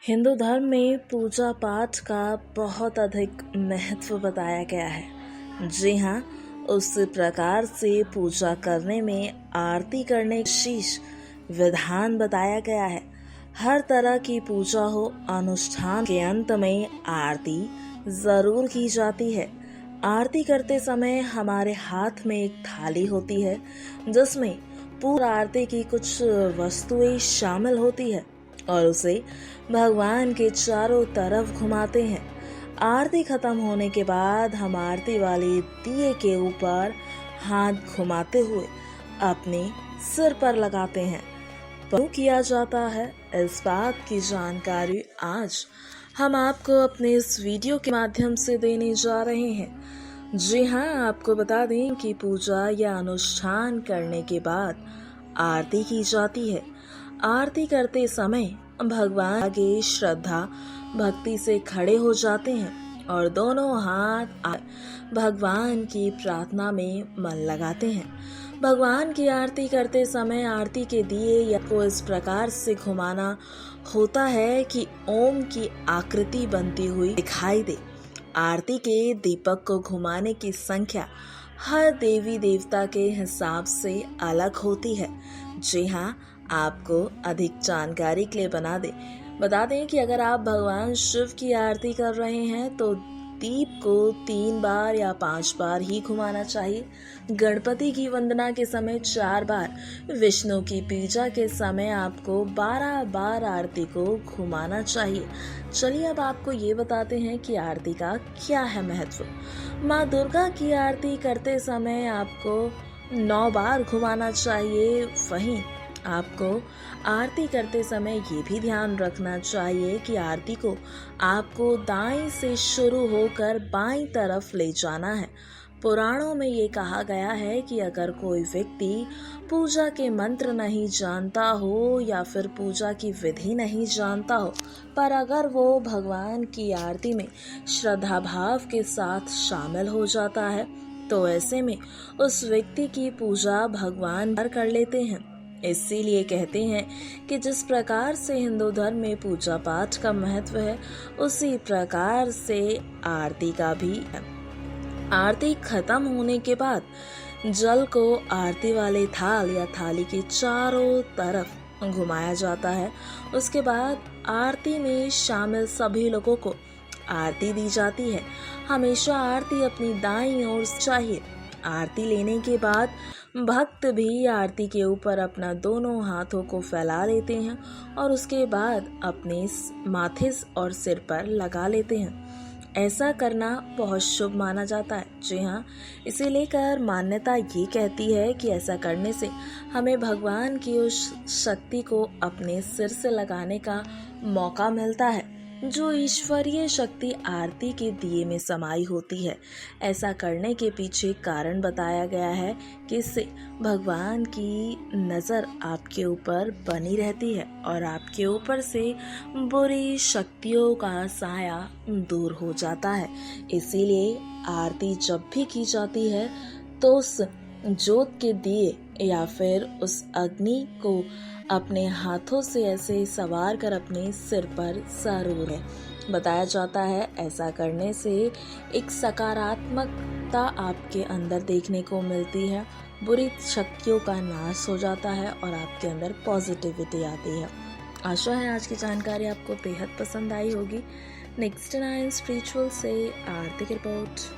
हिंदू धर्म में पूजा पाठ का बहुत अधिक महत्व बताया गया है। जी हाँ, उस प्रकार से पूजा करने में आरती करने विशेष विधान बताया गया है। हर तरह की पूजा हो, अनुष्ठान के अंत में आरती जरूर की जाती है। आरती करते समय हमारे हाथ में एक थाली होती है जिसमें पूरा आरती की कुछ वस्तुएं शामिल होती है और उसे भगवान के चारों तरफ घुमाते हैं। आरती खत्म होने के बाद हम आरती वाले दिए के ऊपर हाथ घुमाते हुए अपने सिर पर लगाते हैं। क्यों किया जाता है, इस बात की जानकारी आज हम आपको अपने इस वीडियो के माध्यम से देने जा रहे हैं। जी हाँ, आपको बता दें कि पूजा या अनुष्ठान करने के बाद आरती की जाती है। आरती करते समय भगवान आगे श्रद्धा भक्ति से खड़े हो जाते हैं और दोनों हाथ भगवान की प्रार्थना में मन लगाते हैं। भगवान की आरती करते समय आरती के दिए को इस प्रकार से घुमाना होता है कि ओम की आकृति बनती हुई दिखाई दे। आरती के दीपक को घुमाने की संख्या हर देवी देवता के हिसाब से अलग होती है। जी हाँ, आपको अधिक जानकारी के लिए बता दें कि अगर आप भगवान शिव की आरती कर रहे हैं तो दीप को 3 बार या 5 बार ही घुमाना चाहिए। गणपति की वंदना के समय 4 बार, विष्णु की पूजा के समय आपको 12 बार आरती को घुमाना चाहिए। चलिए अब आपको ये बताते हैं कि आरती का क्या है महत्व। माँ दुर्गा की आरती करते समय आपको 9 बार घुमाना चाहिए। वहीं आपको आरती करते समय ये भी ध्यान रखना चाहिए कि आरती को आपको दाएं से शुरू होकर बाईं तरफ ले जाना है। पुराणों में ये कहा गया है कि अगर कोई व्यक्ति पूजा के मंत्र नहीं जानता हो या फिर पूजा की विधि नहीं जानता हो, पर अगर वो भगवान की आरती में श्रद्धा भाव के साथ शामिल हो जाता है तो ऐसे में उस व्यक्ति की पूजा भगवान कर लेते हैं। इसीलिए कहते हैं कि जिस प्रकार से हिंदू धर्म में पूजा पाठ का महत्व है, उसी प्रकार से आरती का भी है। आरती खत्म होने के बाद जल को आरती वाले थाल या थाली के चारों तरफ घुमाया जाता है। उसके बाद आरती में शामिल सभी लोगों को आरती दी जाती है। हमेशा आरती अपनी दाईं ओर चाहिए। आरती लेने के बाद भक्त भी आरती के ऊपर अपना दोनों हाथों को फैला लेते हैं और उसके बाद अपने माथे और सिर पर लगा लेते हैं। ऐसा करना बहुत शुभ माना जाता है। जी हाँ, इसे लेकर मान्यता ये कहती है कि ऐसा करने से हमें भगवान की उस शक्ति को अपने सिर से लगाने का मौका मिलता है जो ईश्वरीय शक्ति आरती के दिए में समाई होती है। ऐसा करने के पीछे कारण बताया गया है कि इससे भगवान की नज़र आपके ऊपर बनी रहती है और आपके ऊपर से बुरी शक्तियों का साया दूर हो जाता है। इसीलिए आरती जब भी की जाती है तो उस जोत के दिए या फिर उस अग्नि को अपने हाथों से ऐसे सवार कर अपने सिर पर जरूर है। बताया जाता है ऐसा करने से एक सकारात्मकता आपके अंदर देखने को मिलती है, बुरी शक्तियों का नाश हो जाता है और आपके अंदर पॉजिटिविटी आती है। आशा है आज की जानकारी आपको बेहद पसंद आई होगी। नेक्स्ट 9 स्पिरिचुअल से आरती की रिपोर्ट।